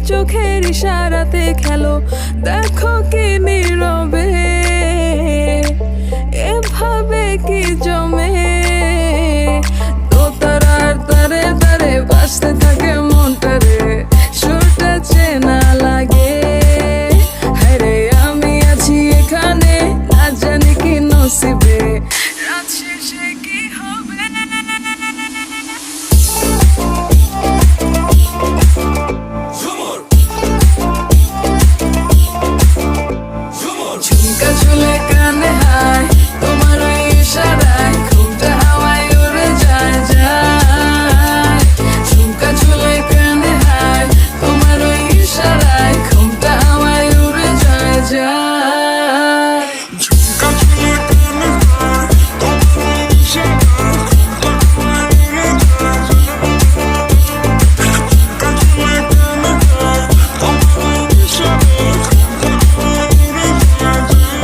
চোখের ইশারাতে খেলো, দেখো কি নীরবে এভাবে কি জমে। দোতারার তারে তারে বাজতে থাকে মনটারে, সুরটা চেনা লাগে। হ্যারে আমি আছি এখানে, না জানি কি নসিবে, রাত শেষে কি হবে। ঝুমকা চুলে কানে হায়, তোমার ওই ইশারায় ঘুমটা হাওয়ায় উড়ে যায় যায়। ঝুমকা চুলে কানে হায়, তোমার ওই ইশারায় ঘুমটা হাওয়ায় উড়ে যায় যায়। ঝুমকা চুলে কানে হায়, তোমার ওই ইশারায় ঘুমটা হাওয়ায় উড়ে যায় যায়। ঝুমকা চুলে কানে হায়, তোমার ওই ইশারায় ঘুমটা হাওয়ায় উড়ে যায় যায়।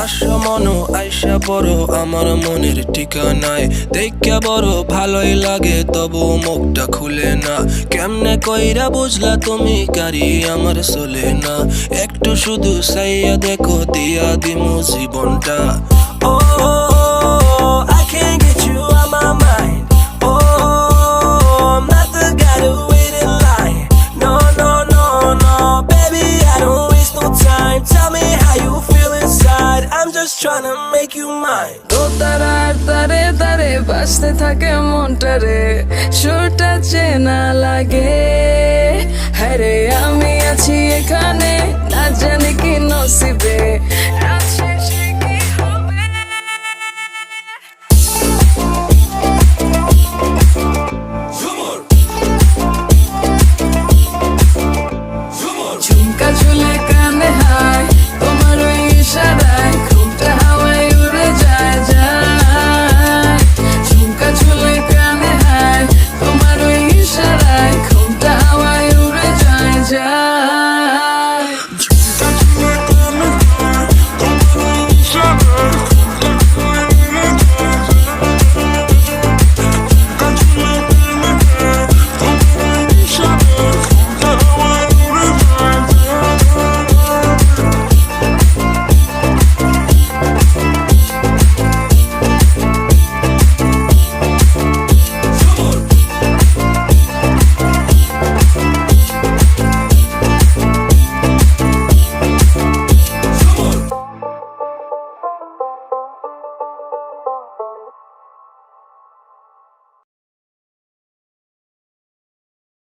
আশা মনো আইসা পড়ো আমার মনের ঠিকানায়, দেখা বড় ভালোই লাগে তবু মুখটা খুলে না। কেমনে কইরা বুঝলা তুমি কারি আমার চলে না, একটু শুধু চাইয়া দেখো দিয়া দিমু জীবনটা। ও I can't get you out my mind. Oh, I'm not the guy to wait in line. No, no, no, no, baby, I don't waste no time. Tell me how you feel inside. I'm just trying to make you mine. দোতারার তারে তারে বাজতে থাকে মনটারে, সুরটা চেনা লাগে। হ্যারে আমি আছি এখানে, না জানি কি নসিবে, রাত শেষে